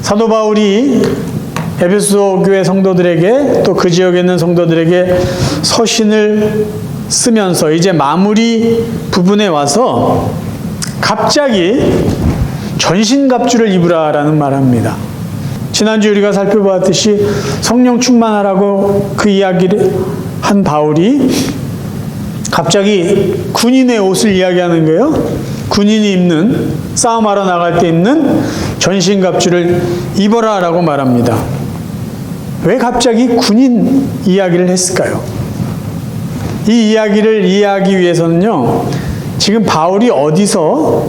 사도 바울이 에베소 교회 성도들에게 또 그 지역에 있는 성도들에게 서신을 쓰면서 이제 마무리 부분에 와서 갑자기 전신갑주를 입으라라는 말을 합니다. 지난주 우리가 살펴보았듯이 성령 충만하라고 그 이야기를 한 바울이 갑자기 군인의 옷을 이야기하는 거예요. 군인이 입는, 싸움하러 나갈 때 입는 전신갑주를 입어라라고 말합니다. 왜 갑자기 군인 이야기를 했을까요? 이 이야기를 이해하기 위해서는요, 지금 바울이 어디서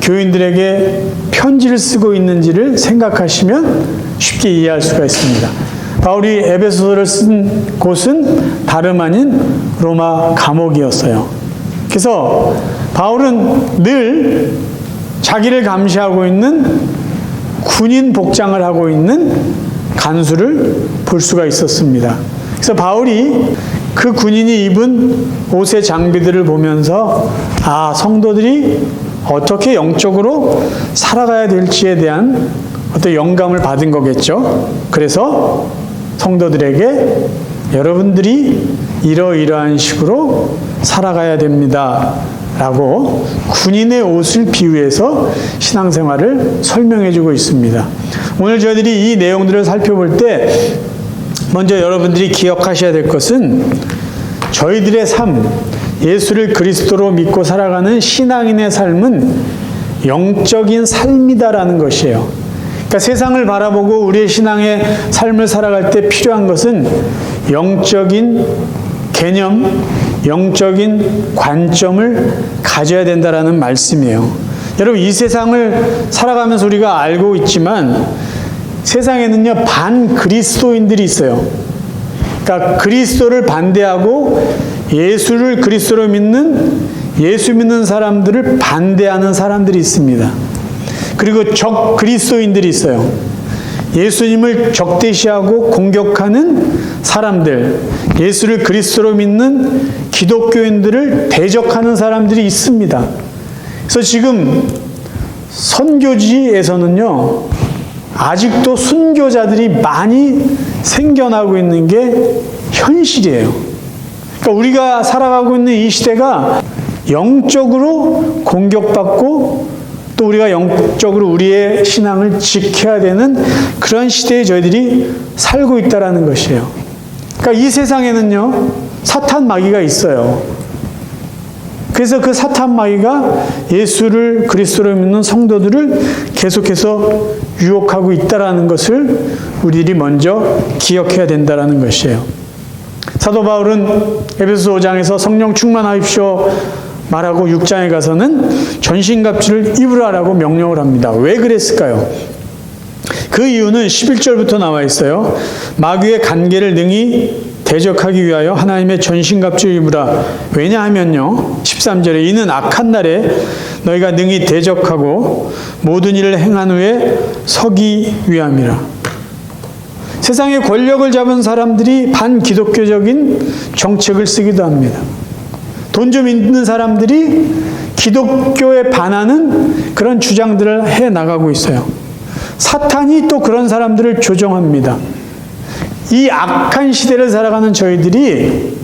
교인들에게 편지를 쓰고 있는지를 생각하시면 쉽게 이해할 수가 있습니다. 바울이 에베소서를 쓴 곳은 다름 아닌 로마 감옥이었어요. 그래서 바울은 늘 자기를 감시하고 있는 군인 복장을 하고 있는 간수를 볼 수가 있었습니다. 그래서 바울이 그 군인이 입은 옷의 장비들을 보면서 성도들이 어떻게 영적으로 살아가야 될지에 대한 어떤 영감을 받은 거겠죠. 그래서 성도들에게 여러분들이 이러이러한 식으로 살아가야 됩니다 라고 군인의 옷을 비유해서 신앙생활을 설명해 주고 있습니다. 오늘 저희들이 이 내용들을 살펴볼 때 먼저 여러분들이 기억하셔야 될 것은 저희들의 삶, 예수를 그리스도로 믿고 살아가는 신앙인의 삶은 영적인 삶이다라는 것이에요. 그러니까 세상을 바라보고 우리의 신앙의 삶을 살아갈 때 필요한 것은 영적인 개념, 영적인 관점을 가져야 된다라는 말씀이에요. 여러분, 이 세상을 살아가면서 우리가 알고 있지만 세상에는요, 반 그리스도인들이 있어요. 그러니까 그리스도를 반대하고 예수를 그리스도로 믿는, 예수 믿는 사람들을 반대하는 사람들이 있습니다. 그리고 적 그리스도인들이 있어요. 예수님을 적대시하고 공격하는 사람들, 예수를 그리스도로 믿는 기독교인들을 대적하는 사람들이 있습니다. 그래서 지금 선교지에서는요, 아직도 순교자들이 많이 생겨나고 있는 게 현실이에요. 그러니까 우리가 살아가고 있는 이 시대가 영적으로 공격받고 또 우리가 영적으로 우리의 신앙을 지켜야 되는 그런 시대에 저희들이 살고 있다는 것이에요. 그러니까 이 세상에는요, 사탄 마귀가 있어요. 그래서 그 사탄 마귀가 예수를 그리스도로 믿는 성도들을 계속해서 유혹하고 있다는 것을 우리들이 먼저 기억해야 된다는 것이에요. 사도 바울은 에베소 5장에서 성령 충만하십시오 말하고 6장에 가서는 전신갑주를 입으라라고 명령을 합니다. 왜 그랬을까요? 그 이유는 11절부터 나와 있어요. 마귀의 간계를 능히 대적하기 위하여 하나님의 전신갑주를 입으라. 왜냐하면요, 13절에 이는 악한 날에 너희가 능히 대적하고 모든 일을 행한 후에 서기 위함이라. 세상의 권력을 잡은 사람들이 반기독교적인 정책을 쓰기도 합니다. 돈 좀 있는 사람들이 기독교에 반하는 그런 주장들을 해 나가고 있어요. 사탄이 또 그런 사람들을 조종합니다. 이 악한 시대를 살아가는 저희들이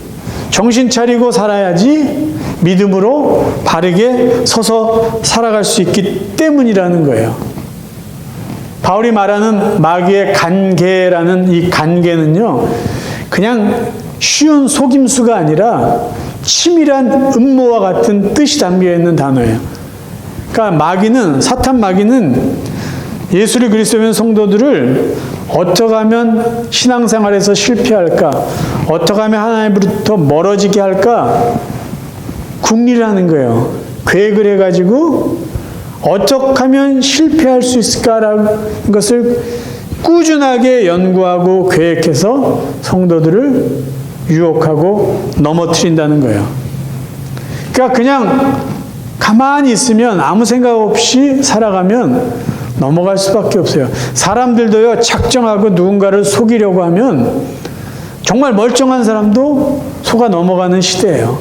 정신 차리고 살아야지 믿음으로 바르게 서서 살아갈 수 있기 때문이라는 거예요. 바울이 말하는 마귀의 간계라는 이 간계는요, 그냥 쉬운 속임수가 아니라 치밀한 음모와 같은 뜻이 담겨있는 단어예요. 그러니까 마귀는, 사탄 마귀는 예수를 그리스도 믿는 성도들을 어떻게 하면 신앙생활에서 실패할까, 어떻게 하면 하나님으로부터 멀어지게 할까 궁리를 하는 거예요. 계획을 해가지고 어떻게 하면 실패할 수 있을까라는 것을 꾸준하게 연구하고 계획해서 성도들을 유혹하고 넘어뜨린다는 거예요. 그러니까 그냥 가만히 있으면 아무 생각 없이 살아가면 넘어갈 수밖에 없어요. 사람들도요, 작정하고 누군가를 속이려고 하면 정말 멀쩡한 사람도 속아 넘어가는 시대예요.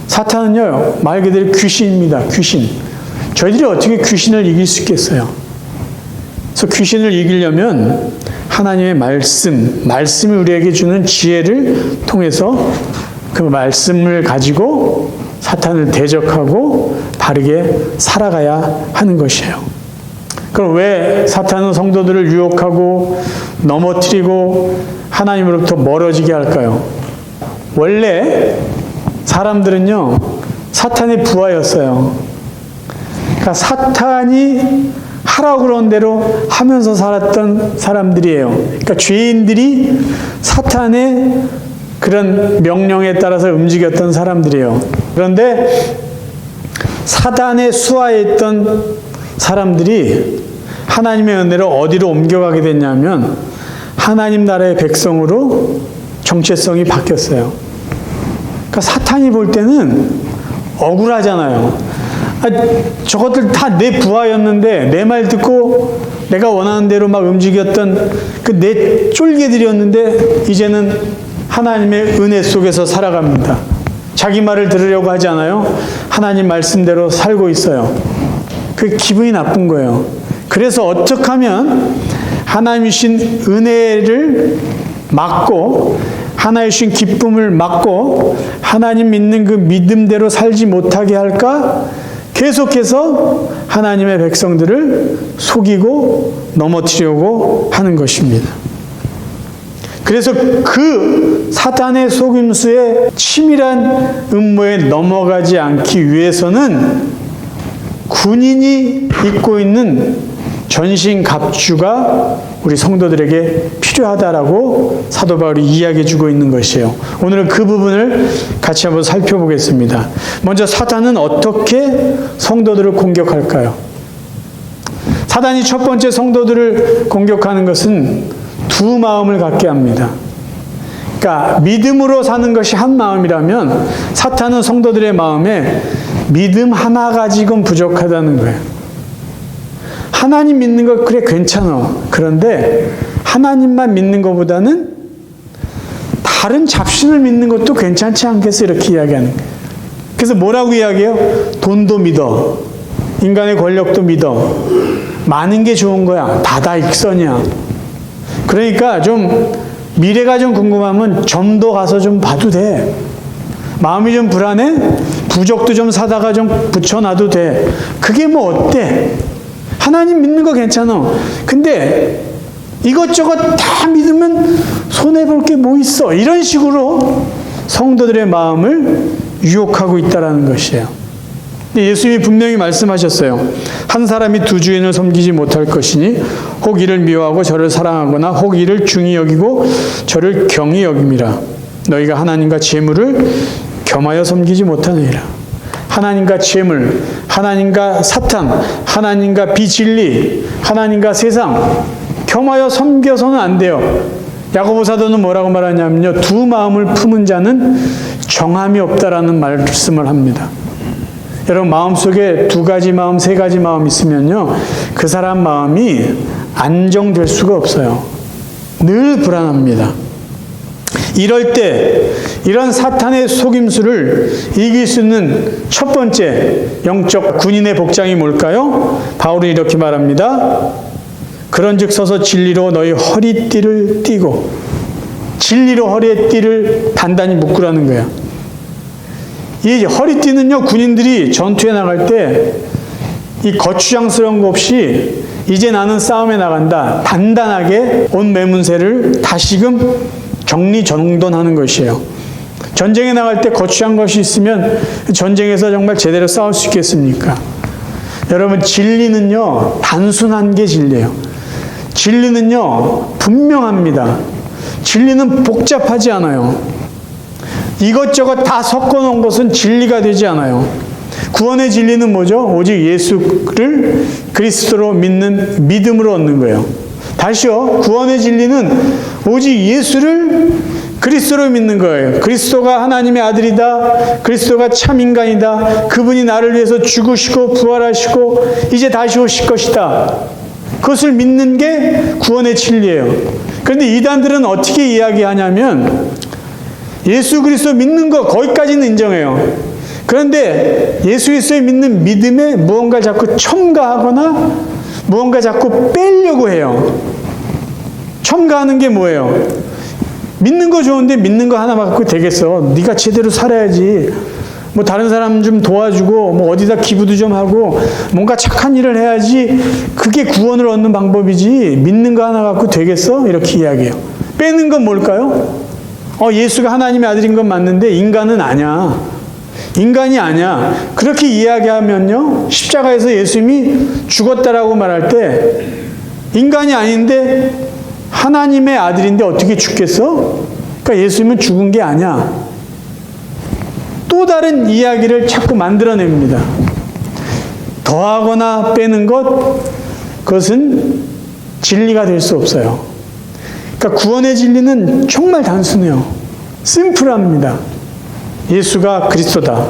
사탄은요, 말 그대로 귀신입니다. 귀신. 저희들이 어떻게 귀신을 이길 수 있겠어요? 그래서 귀신을 이기려면 하나님의 말씀이 우리에게 주는 지혜를 통해서 그 말씀을 가지고 사탄을 대적하고 바르게 살아가야 하는 것이에요. 그럼 왜 사탄은 성도들을 유혹하고 넘어뜨리고 하나님으로부터 멀어지게 할까요? 원래 사람들은요, 사탄의 부하였어요. 그러니까 사탄이 하라고 그런 대로 하면서 살았던 사람들이에요. 그러니까 죄인들이 사탄의 그런 명령에 따라서 움직였던 사람들이에요. 그런데 사단의 수하에 있던 사람들이 하나님의 은혜로 어디로 옮겨가게 됐냐면 하나님 나라의 백성으로 정체성이 바뀌었어요. 그러니까 사탄이 볼 때는 억울하잖아요. 저것들 다 내 부하였는데 내 말 듣고 내가 원하는 대로 막 움직였던 그 내 쫄개들이었는데 이제는 하나님의 은혜 속에서 살아갑니다. 자기 말을 들으려고 하지 않아요. 하나님 말씀대로 살고 있어요. 그 기분이 나쁜 거예요. 그래서 어떻게 하면 하나님이 주신 은혜를 막고 하나님이 주신 기쁨을 막고 하나님 믿는 그 믿음대로 살지 못하게 할까? 계속해서 하나님의 백성들을 속이고 넘어뜨리려고 하는 것입니다. 그래서 그 사탄의 속임수에 치밀한 음모에 넘어가지 않기 위해서는 군인이 입고 있는 전신갑주가 우리 성도들에게 필요하다라고 사도 바울이 이야기해 주고 있는 것이에요. 오늘은 그 부분을 같이 한번 살펴보겠습니다. 먼저 사탄은 어떻게 성도들을 공격할까요? 사탄이 첫 번째 성도들을 공격하는 것은 두 마음을 갖게 합니다. 그러니까 믿음으로 사는 것이 한 마음이라면 사탄은 성도들의 마음에 믿음 하나 가지고는 부족하다는 거예요. 하나님 믿는 거 그래 괜찮아. 그런데 하나님만 믿는 것보다는 다른 잡신을 믿는 것도 괜찮지 않겠어? 이렇게 이야기하는 거예요. 그래서 뭐라고 이야기해요? 돈도 믿어. 인간의 권력도 믿어. 많은 게 좋은 거야. 다다익선이야. 그러니까 좀 미래가 좀 궁금하면 점도 가서 좀 봐도 돼. 마음이 좀 불안해? 부적도 좀 사다가 좀 붙여놔도 돼. 그게 뭐 어때? 하나님 믿는 거 괜찮아. 근데 이것저것 다 믿으면 손해볼 게 뭐 있어? 이런 식으로 성도들의 마음을 유혹하고 있다는 것이에요. 예수님이 분명히 말씀하셨어요. 한 사람이 두 주인을 섬기지 못할 것이니 혹 이를 미워하고 저를 사랑하거나 혹 이를 중히 여기고 저를 경히 여김이라. 너희가 하나님과 재물을 겸하여 섬기지 못하느니라. 하나님과 재물, 하나님과 사탄, 하나님과 비진리, 하나님과 세상 겸하여 섬겨서는 안 돼요. 야고보 사도는 뭐라고 말하냐면요. 두 마음을 품은 자는 정함이 없다라는 말씀을 합니다. 여러분 마음속에 두 가지 마음, 세 가지 마음 있으면요. 그 사람 마음이 안정될 수가 없어요. 늘 불안합니다. 이럴 때 이런 사탄의 속임수를 이길 수 있는 첫 번째 영적 군인의 복장이 뭘까요? 바울은 이렇게 말합니다. 그런즉 서서 진리로 너희 허리띠를 띠고, 진리로 허리에 띠를 단단히 묶으라는 거야. 이 허리띠는요, 군인들이 전투에 나갈 때 이 거추장스러운 거 없이 이제 나는 싸움에 나간다. 단단하게 옷 매문새를 다시금 정리정돈하는 것이에요. 전쟁에 나갈 때 거추한 것이 있으면 전쟁에서 정말 제대로 싸울 수 있겠습니까? 여러분 진리는요, 단순한 게 진리예요. 진리는요, 분명합니다. 진리는 복잡하지 않아요. 이것저것 다 섞어놓은 것은 진리가 되지 않아요. 구원의 진리는 뭐죠? 오직 예수를 그리스도로 믿는 믿음으로 얻는 거예요. 다시요. 구원의 진리는 오직 예수를 그리스도로 믿는 거예요. 그리스도가 하나님의 아들이다. 그리스도가 참 인간이다. 그분이 나를 위해서 죽으시고 부활하시고 이제 다시 오실 것이다. 그것을 믿는 게 구원의 진리예요. 그런데 이단들은 어떻게 이야기하냐면 예수 그리스도 믿는 거 거기까지는 인정해요. 그런데 예수 그리스도에 믿는 믿음에 무언가를 자꾸 첨가하거나 무언가 자꾸 빼려고 해요. 첨가하는 게 뭐예요? 믿는 거 좋은데 믿는 거 하나만 갖고 되겠어. 네가 제대로 살아야지. 뭐 다른 사람 좀 도와주고 뭐 어디다 기부도 좀 하고 뭔가 착한 일을 해야지. 그게 구원을 얻는 방법이지. 믿는 거 하나 갖고 되겠어? 이렇게 이야기해요. 빼는 건 뭘까요? 예수가 하나님의 아들인 건 맞는데 인간은 아니야. 인간이 아니야. 그렇게 이야기하면요, 십자가에서 예수님이 죽었다라고 말할 때 인간이 아닌데 하나님의 아들인데 어떻게 죽겠어? 그러니까 예수님은 죽은 게 아니야. 또 다른 이야기를 자꾸 만들어냅니다. 더하거나 빼는 것, 그것은 진리가 될 수 없어요. 그러니까 구원의 진리는 정말 단순해요. 심플합니다. 예수가 그리스도다.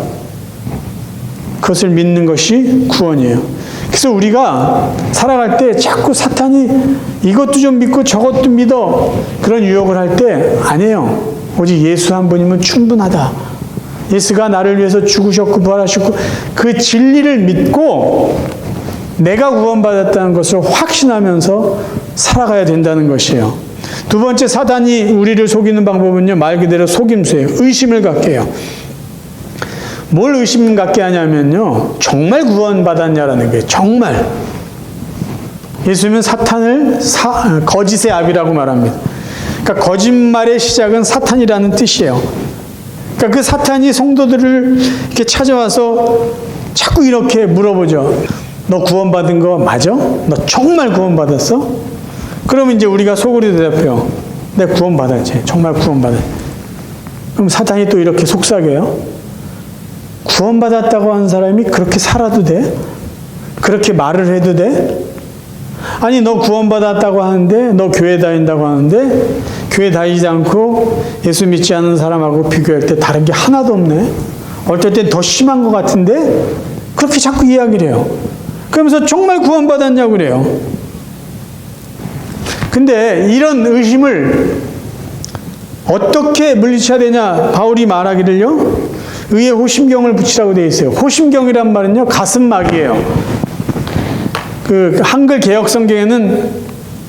그것을 믿는 것이 구원이에요. 그래서 우리가 살아갈 때 자꾸 사탄이 이것도 좀 믿고 저것도 믿어 그런 유혹을 할 때 아니에요. 오직 예수 한 분이면 충분하다. 예수가 나를 위해서 죽으셨고 부활하셨고 그 진리를 믿고 내가 구원받았다는 것을 확신하면서 살아가야 된다는 것이에요. 두 번째, 사단이 우리를 속이는 방법은요, 말 그대로 속임수예요. 의심을 갖게 해요. 뭘 의심 갖게 하냐면요, 정말 구원받았냐라는 거예요. 정말. 예수님은 사탄을 거짓의 아비라고 말합니다. 그러니까 거짓말의 시작은 사탄이라는 뜻이에요. 그러니까 그 사탄이 성도들을 이렇게 찾아와서 자꾸 이렇게 물어보죠. 너 구원받은 거 맞아? 너 정말 구원받았어? 그러면 이제 우리가 속으로 대답해요. 내 구원받았지. 정말 구원받았지. 그럼 사탄이 또 이렇게 속삭여요. 구원받았다고 하는 사람이 그렇게 살아도 돼? 그렇게 말을 해도 돼? 아니, 너 구원받았다고 하는데, 너 교회 다닌다고 하는데, 교회 다니지 않고 예수 믿지 않는 사람하고 비교할 때 다른 게 하나도 없네? 어쩔 땐 더 심한 것 같은데? 그렇게 자꾸 이야기를 해요. 그러면서 정말 구원받았냐고 그래요. 근데 이런 의심을 어떻게 물리쳐야 되냐? 바울이 말하기를요, 의에 호심경을 붙이라고 되어 있어요. 호심경이란 말은요, 가슴막이에요. 그 한글 개역 성경에는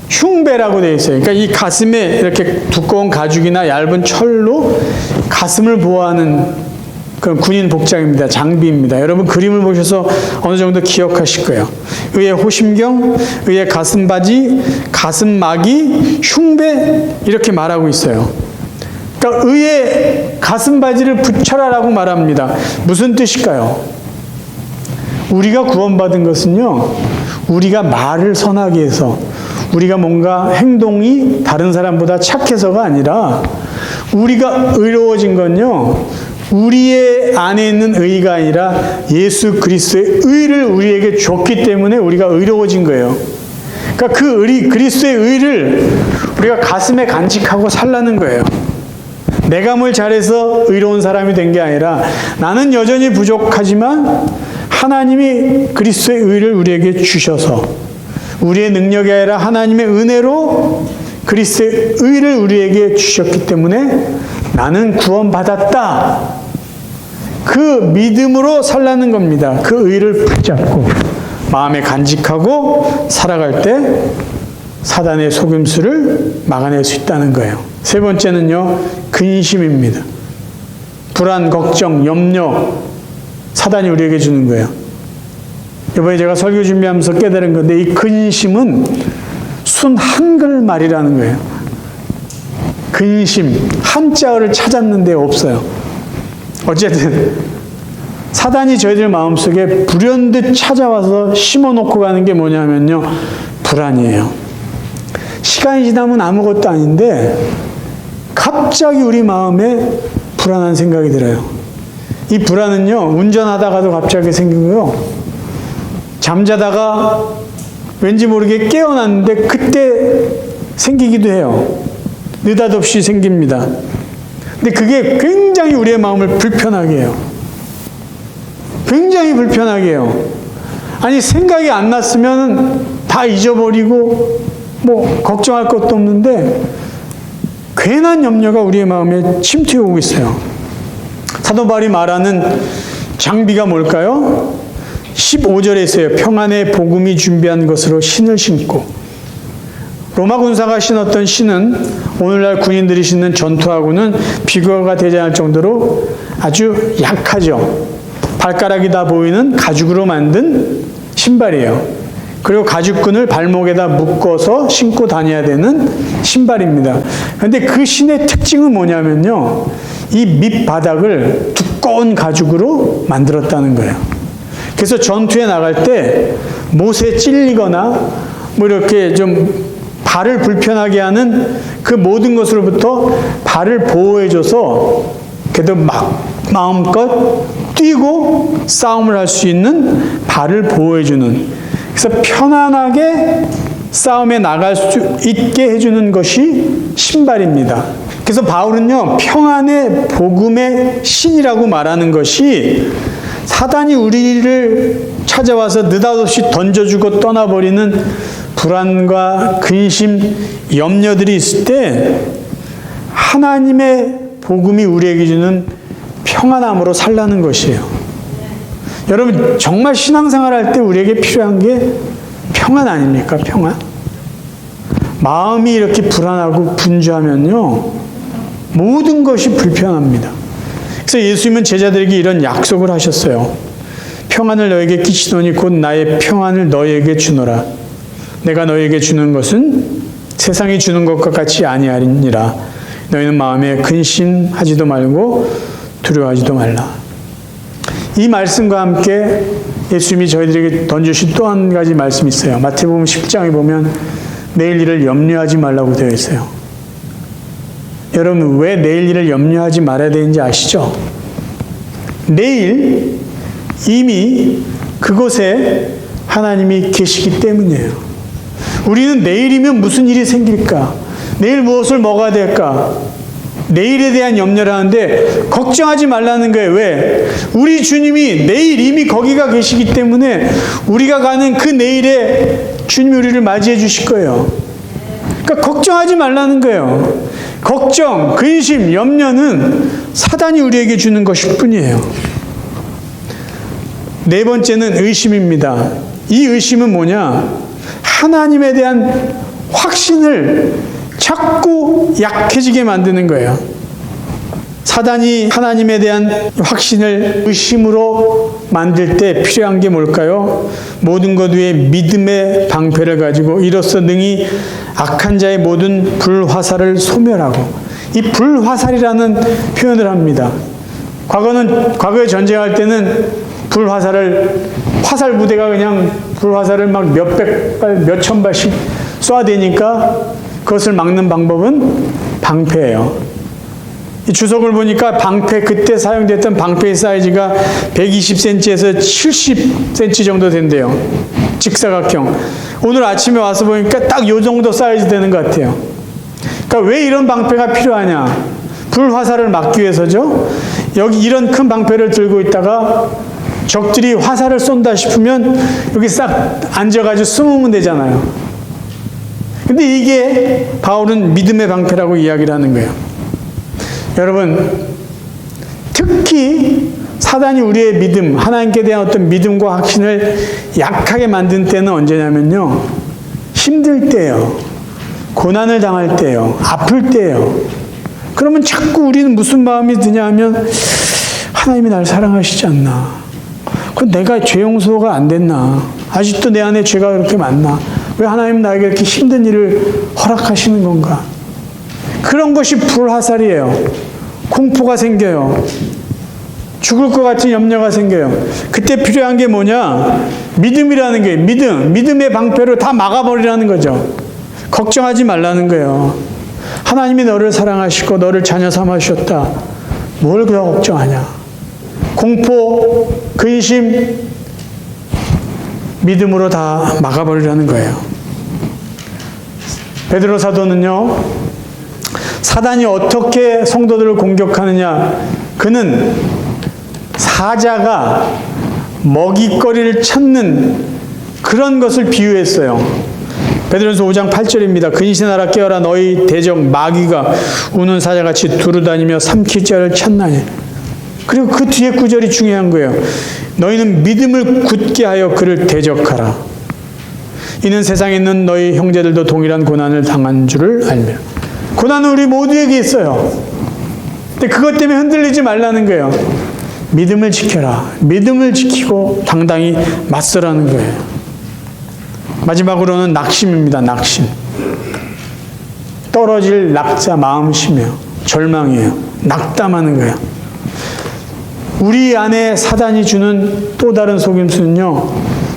흉배라고 되어 있어요. 그러니까 이 가슴에 이렇게 두꺼운 가죽이나 얇은 철로 가슴을 보호하는 그런 군인 복장입니다. 장비입니다. 여러분 그림을 보셔서 어느 정도 기억하실 거예요. 의에 호심경, 의에 가슴바지, 가슴막이, 흉배 이렇게 말하고 있어요. 그러니까 의에 가슴바지를 붙여라라고 말합니다. 무슨 뜻일까요? 우리가 구원받은 것은요, 우리가 말을 선하게 해서 우리가 뭔가 행동이 다른 사람보다 착해서가 아니라 우리가 의로워진 건요, 우리의 안에 있는 의가 아니라 예수 그리스도의 의를 우리에게 줬기 때문에 우리가 의로워진 거예요. 그러니까 그 그리스도의 의를 우리가 가슴에 간직하고 살라는 거예요. 내가 뭘 잘해서 의로운 사람이 된 게 아니라 나는 여전히 부족하지만 하나님이 그리스도의 의를 우리에게 주셔서 우리의 능력이 아니라 하나님의 은혜로 그리스도의 의를 우리에게 주셨기 때문에 나는 구원받았다. 그 믿음으로 살라는 겁니다. 그 의를 붙잡고 마음에 간직하고 살아갈 때 사단의 속임수를 막아낼 수 있다는 거예요. 세 번째는요, 근심입니다. 불안, 걱정, 염려, 사단이 우리에게 주는 거예요. 이번에 제가 설교 준비하면서 깨달은 건데, 이 근심은 순 한글 말이라는 거예요. 근심, 한자어를 찾았는데 없어요. 어쨌든 사단이 저희들 마음속에 불현듯 찾아와서 심어놓고 가는 게 뭐냐면요, 불안이에요. 시간이 지나면 아무것도 아닌데 갑자기 우리 마음에 불안한 생각이 들어요. 이 불안은요, 운전하다가도 갑자기 생기고요, 잠자다가 왠지 모르게 깨어났는데 그때 생기기도 해요. 느닷없이 생깁니다. 근데 그게 굉장히 우리의 마음을 불편하게 해요. 굉장히 불편하게 해요. 아니, 생각이 안 났으면 다 잊어버리고 뭐 걱정할 것도 없는데 괜한 염려가 우리의 마음에 침투해 오고 있어요. 사도 바울이 말하는 장비가 뭘까요? 15절에 있어요. 평안의 복음이 준비한 것으로 신을 신고. 로마 군사가 신었던 신은 오늘날 군인들이 신는 전투하고는 비교가 되지 않을 정도로 아주 약하죠. 발가락이 다 보이는 가죽으로 만든 신발이에요. 그리고 가죽끈을 발목에다 묶어서 신고 다녀야 되는 신발입니다. 그런데 그 신의 특징은 뭐냐면요. 이 밑바닥을 두꺼운 가죽으로 만들었다는 거예요. 그래서 전투에 나갈 때 못에 찔리거나 뭐 이렇게 좀 발을 불편하게 하는 그 모든 것으로부터 발을 보호해줘서 그래도 마음껏 뛰고 싸움을 할 수 있는 발을 보호해주는, 그래서 편안하게 싸움에 나갈 수 있게 해주는 것이 신발입니다. 그래서 바울은요, 평안의 복음의 신이라고 말하는 것이 사단이 우리를 찾아와서 느닷없이 던져주고 떠나버리는 불안과 근심, 염려들이 있을 때 하나님의 복음이 우리에게 주는 평안함으로 살라는 것이에요. 여러분, 정말 신앙생활 할 때 우리에게 필요한 게 평안 아닙니까? 평안? 마음이 이렇게 불안하고 분주하면요, 모든 것이 불편합니다. 그래서 예수님은 제자들에게 이런 약속을 하셨어요. 평안을 너에게 끼치노니 곧 나의 평안을 너에게 주노라. 내가 너에게 주는 것은 세상이 주는 것과 같이 아니하리니라. 너희는 마음에 근심하지도 말고 두려워하지도 말라. 이 말씀과 함께 예수님이 저희들에게 던주신 또 한 가지 말씀이 있어요. 마태복음 10장에 보면 내일 일을 염려하지 말라고 되어 있어요. 여러분, 왜 내일 일을 염려하지 말아야 되는지 아시죠? 내일 이미 그곳에 하나님이 계시기 때문이에요. 우리는 내일이면 무슨 일이 생길까? 내일 무엇을 먹어야 될까? 내일에 대한 염려를 하는데 걱정하지 말라는 거예요. 왜? 우리 주님이 내일 이미 거기가 계시기 때문에 우리가 가는 그 내일에 주님이 우리를 맞이해 주실 거예요. 그러니까 걱정하지 말라는 거예요. 걱정, 근심, 염려는 사단이 우리에게 주는 것일 뿐이에요. 네 번째는 의심입니다. 이 의심은 뭐냐? 하나님에 대한 확신을 자꾸 약해지게 만드는 거예요. 사단이 하나님에 대한 확신을 의심으로 만들 때 필요한 게 뭘까요? 모든 것 위에 믿음의 방패를 가지고 이로써 능히 악한 자의 모든 불화살을 소멸하고, 이 불화살이라는 표현을 합니다. 과거에 전쟁할 때는 화살 부대가 그냥 불화살을 막 몇백 발, 몇천 발씩 쏴대니까 그것을 막는 방법은 방패예요. 이 주석을 보니까 그때 사용됐던 방패의 사이즈가 120cm에서 70cm 정도 된대요. 직사각형. 오늘 아침에 와서 보니까 딱 요 정도 사이즈 되는 것 같아요. 그러니까 왜 이런 방패가 필요하냐? 불화살을 막기 위해서죠. 여기 이런 큰 방패를 들고 있다가 적들이 화살을 쏜다 싶으면 여기 싹 앉아가지고 숨으면 되잖아요. 근데 이게 바울은 믿음의 방패라고 이야기를 하는 거예요. 여러분, 특히 사단이 우리의 믿음, 하나님께 대한 어떤 믿음과 확신을 약하게 만든 때는 언제냐면요, 힘들 때예요. 고난을 당할 때예요. 아플 때예요. 그러면 자꾸 우리는 무슨 마음이 드냐 하면 하나님이 날 사랑하시지 않나? 그럼 내가 죄 용서가 안 됐나? 아직도 내 안에 죄가 그렇게 많나? 왜 하나님 나에게 이렇게 힘든 일을 허락하시는 건가? 그런 것이 불화살이에요. 공포가 생겨요. 죽을 것 같은 염려가 생겨요. 그때 필요한 게 뭐냐? 믿음이라는 게, 믿음의 방패로 다 막아버리라는 거죠. 걱정하지 말라는 거예요. 하나님이 너를 사랑하시고 너를 자녀 삼으셨다. 뭘 그냥 걱정하냐? 공포, 근심, 믿음으로 다 막아버리라는 거예요. 베드로 사도는요, 사단이 어떻게 성도들을 공격하느냐, 그는 사자가 먹잇거리를 찾는 그런 것을 비유했어요. 베드로전서 5장 8절입니다. 근신하라 깨어라 너희 대적 마귀가 우는 사자같이 두루다니며 삼킬 자를 찾나니. 그리고 그 뒤에 구절이 중요한 거예요. 너희는 믿음을 굳게 하여 그를 대적하라. 이는 세상에 있는 너희 형제들도 동일한 고난을 당한 줄을 알며. 고난은 우리 모두에게 있어요. 근데 그것 때문에 흔들리지 말라는 거예요. 믿음을 지켜라. 믿음을 지키고 당당히 맞서라는 거예요. 마지막으로는 낙심입니다. 낙심. 떨어질 낙자 마음심이에요. 절망이에요. 낙담하는 거예요. 우리 안에 사단이 주는 또 다른 속임수는요,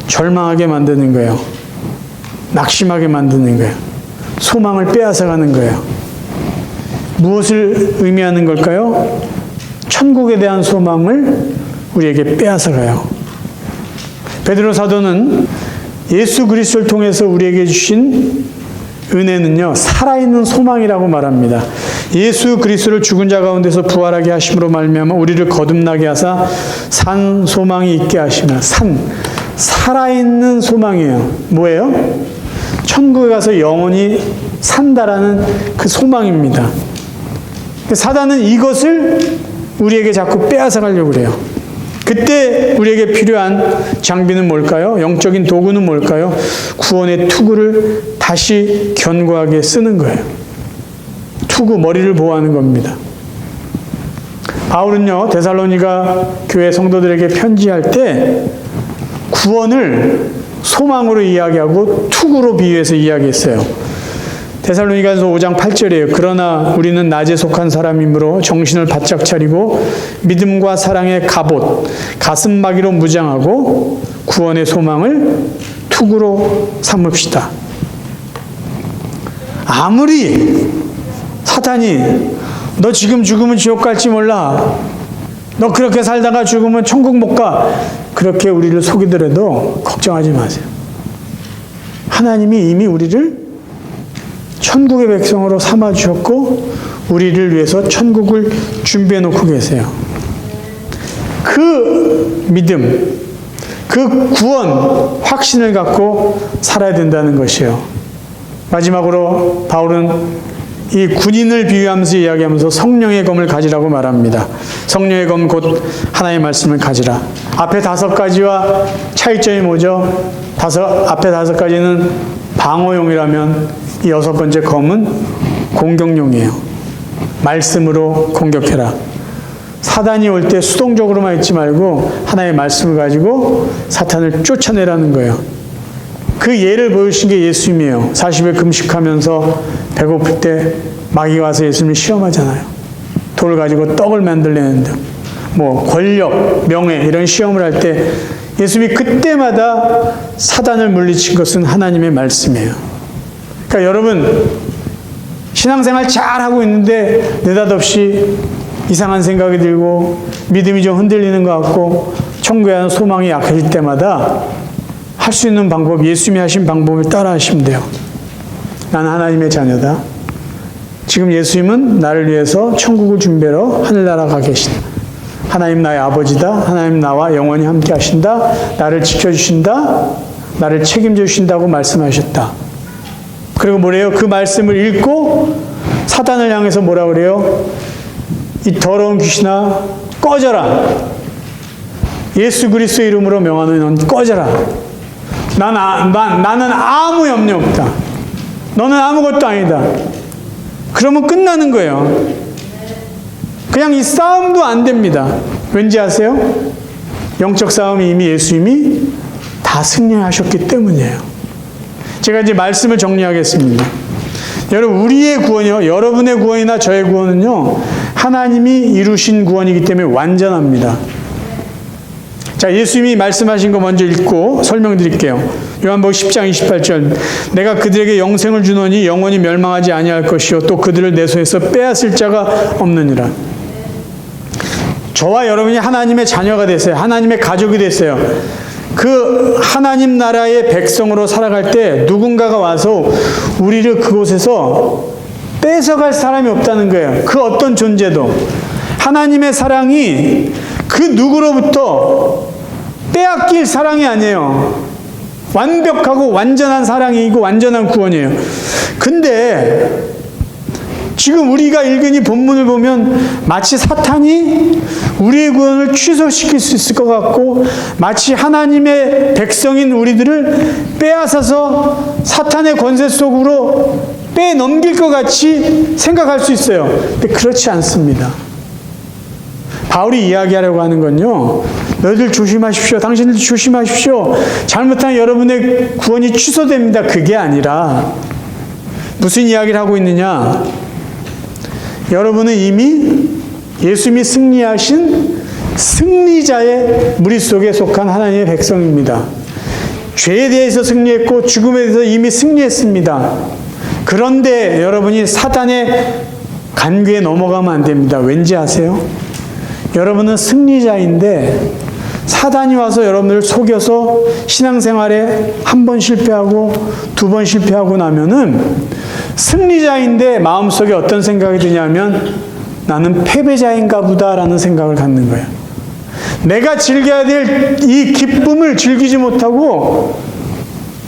절망하게 만드는 거예요. 낙심하게 만드는 거예요. 소망을 빼앗아가는 거예요. 무엇을 의미하는 걸까요? 천국에 대한 소망을 우리에게 빼앗아가요. 베드로 사도는 예수 그리스도를 통해서 우리에게 주신 은혜는요, 살아있는 소망이라고 말합니다. 예수 그리스도를 죽은 자 가운데서 부활하게 하심으로 말미암아 우리를 거듭나게 하사 산 소망이 있게 하시며, 살아있는 소망이에요. 뭐예요? 천국에 가서 영원히 산다라는 그 소망입니다. 사단은 이것을 우리에게 자꾸 빼앗아 가려고 그래요. 그때 우리에게 필요한 장비는 뭘까요? 영적인 도구는 뭘까요? 구원의 투구를 다시 견고하게 쓰는 거예요. 투구, 머리를 보호하는 겁니다. 바울은요, 데살로니가 교회 성도들에게 편지할 때 구원을 소망으로 이야기하고 투구로 비유해서 이야기했어요. 데살로니가서 5장 8절이에요. 그러나 우리는 낮에 속한 사람이므로 정신을 바짝 차리고 믿음과 사랑의 갑옷, 가슴마기로 무장하고 구원의 소망을 투구로 삼읍시다. 아무리 사탄이 너 지금 죽으면 지옥 갈지 몰라, 너 그렇게 살다가 죽으면 천국 못 가, 그렇게 우리를 속이더라도 걱정하지 마세요. 하나님이 이미 우리를 천국의 백성으로 삼아주셨고 우리를 위해서 천국을 준비해 놓고 계세요. 그 믿음, 그 구원, 확신을 갖고 살아야 된다는 것이에요. 마지막으로 바울은 이 군인을 비유하면서 이야기하면서 성령의 검을 가지라고 말합니다. 성령의 검 곧 하나님의 말씀을 가지라. 앞에 5가지와 차이점이 뭐죠? 앞에 5가지는 방어용이라면 이 6번째 검은 공격용이에요. 말씀으로 공격해라. 사단이 올 때 수동적으로만 있지 말고 하나님의 말씀을 가지고 사탄을 쫓아내라는 거예요. 그 예를 보여주신 게 예수님이에요. 40일 금식하면서 배고플 때 마귀가 와서 예수님을 시험하잖아요. 돌을 가지고 떡을 만들려는 등, 권력, 명예 이런 시험을 할 때 예수님이 그때마다 사단을 물리친 것은 하나님의 말씀이에요. 그러니까 여러분, 신앙생활 잘하고 있는데 느닷없이 이상한 생각이 들고 믿음이 좀 흔들리는 것 같고 천국에 대한 소망이 약해질 때마다 할 수 있는 방법, 예수님이 하신 방법을 따라 하시면 돼요. 나는 하나님의 자녀다. 지금 예수님은 나를 위해서 천국을 준비하러 하늘나라 가 계신다. 하나님 나의 아버지다. 하나님 나와 영원히 함께 하신다. 나를 지켜주신다. 나를 책임져 주신다고 말씀하셨다. 그리고 뭐래요? 그 말씀을 읽고 사단을 향해서 뭐라 그래요? 이 더러운 귀신아, 꺼져라. 예수 그리스도의 이름으로 명하노니 넌 꺼져라. 나는 아무 염려 없다. 너는 아무것도 아니다. 그러면 끝나는 거예요. 그냥 이 싸움도 안 됩니다. 왠지 아세요? 영적 싸움이 이미 예수님이 다 승리하셨기 때문이에요. 제가 이제 말씀을 정리하겠습니다. 여러분, 우리의 구원이요, 여러분의 구원이나 저의 구원은요, 하나님이 이루신 구원이기 때문에 완전합니다. 자, 예수님이 말씀하신 거 먼저 읽고 설명드릴게요. 요한복음 10장 28절. 내가 그들에게 영생을 주노니 영원히 멸망하지 아니할 것이요 또 그들을 내 손에서 빼앗을 자가 없느니라. 저와 여러분이 하나님의 자녀가 됐어요. 하나님의 가족이 됐어요. 그 하나님 나라의 백성으로 살아갈 때 누군가가 와서 우리를 그곳에서 뺏어갈 사람이 없다는 거예요. 그 어떤 존재도. 하나님의 사랑이 그 누구로부터 빼앗길 사랑이 아니에요. 완벽하고 완전한 사랑이고 완전한 구원이에요. 근데 지금 우리가 읽은 이 본문을 보면 마치 사탄이 우리의 구원을 취소시킬 수 있을 것 같고, 마치 하나님의 백성인 우리들을 빼앗아서 사탄의 권세 속으로 빼넘길 것 같이 생각할 수 있어요. 근데 그렇지 않습니다. 바울이 이야기하려고 하는 건요, 너희들 조심하십시오. 당신들 조심하십시오. 잘못하면 여러분의 구원이 취소됩니다. 그게 아니라 무슨 이야기를 하고 있느냐? 여러분은 이미 예수님이 승리하신 승리자의 무리 속에 속한 하나님의 백성입니다. 죄에 대해서 승리했고 죽음에 대해서 이미 승리했습니다. 그런데 여러분이 사단의 간궤에 넘어가면 안 됩니다. 왠지 아세요? 여러분은 승리자인데 사단이 와서 여러분을 속여서 신앙생활에 한 번 실패하고 두 번 실패하고 나면은 승리자인데 마음속에 어떤 생각이 드냐면 나는 패배자인가 보다라는 생각을 갖는 거예요. 내가 즐겨야 될 이 기쁨을 즐기지 못하고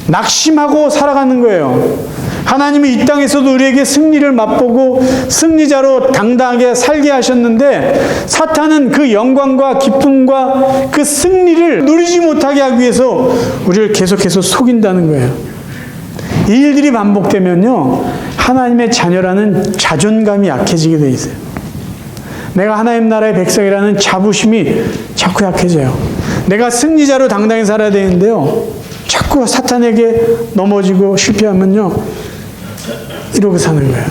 낙심하고 살아가는 거예요. 하나님이 이 땅에서도 우리에게 승리를 맛보고 승리자로 당당하게 살게 하셨는데 사탄은 그 영광과 기쁨과 그 승리를 누리지 못하게 하기 위해서 우리를 계속해서 속인다는 거예요. 이 일들이 반복되면요, 하나님의 자녀라는 자존감이 약해지게 돼 있어요. 내가 하나님 나라의 백성이라는 자부심이 자꾸 약해져요. 내가 승리자로 당당히 살아야 되는데요, 자꾸 사탄에게 넘어지고 실패하면요, 이러고 사는 거예요.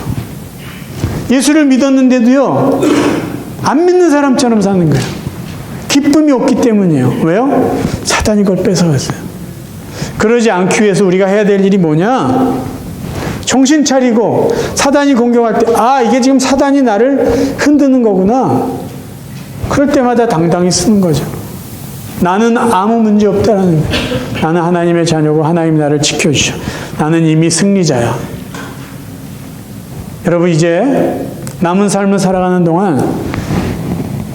예수를 믿었는데도요, 안 믿는 사람처럼 사는 거예요. 기쁨이 없기 때문이에요. 왜요? 사탄이 그걸 뺏어갔어요. 그러지 않기 위해서 우리가 해야 될 일이 뭐냐? 정신 차리고 사단이 공격할 때, 아, 이게 지금 사단이 나를 흔드는 거구나. 그럴 때마다 당당히 쓰는 거죠. 나는 아무 문제 없다라는 거예요. 나는 하나님의 자녀고 하나님 나를 지켜주셔. 나는 이미 승리자야. 여러분, 이제 남은 삶을 살아가는 동안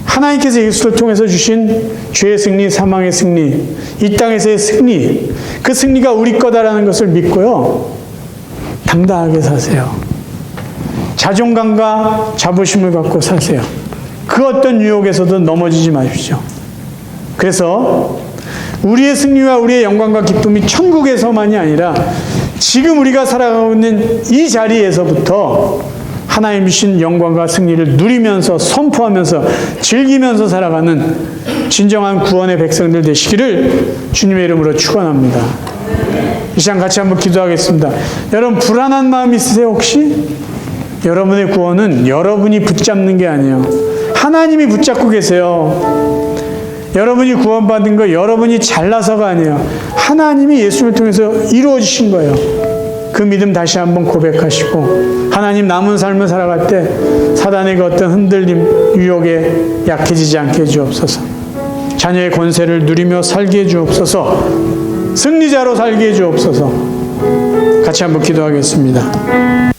하나님께서 예수를 통해서 주신 죄의 승리, 사망의 승리, 이 땅에서의 승리, 그 승리가 우리 거다라는 것을 믿고요, 당당하게 사세요. 자존감과 자부심을 갖고 사세요. 그 어떤 유혹에서도 넘어지지 마십시오. 그래서 우리의 승리와 우리의 영광과 기쁨이 천국에서만이 아니라 지금 우리가 살아가고 있는 이 자리에서부터 하나님 주신 영광과 승리를 누리면서 선포하면서 즐기면서 살아가는 진정한 구원의 백성들 되시기를 주님의 이름으로 축원합니다. 이 시간 같이 한번 기도하겠습니다. 여러분, 불안한 마음 있으세요 혹시? 여러분의 구원은 여러분이 붙잡는 게 아니에요. 하나님이 붙잡고 계세요. 여러분이 구원받은 거 여러분이 잘나서가 아니에요. 하나님이 예수를 통해서 이루어지신 거예요. 그 믿음 다시 한번 고백하시고, 하나님 남은 삶을 살아갈 때 사단의 그 어떤 흔들림, 유혹에 약해지지 않게 해주옵소서. 자녀의 권세를 누리며 살게 해주옵소서. 승리자로 살게 해주옵소서. 같이 한번 기도하겠습니다.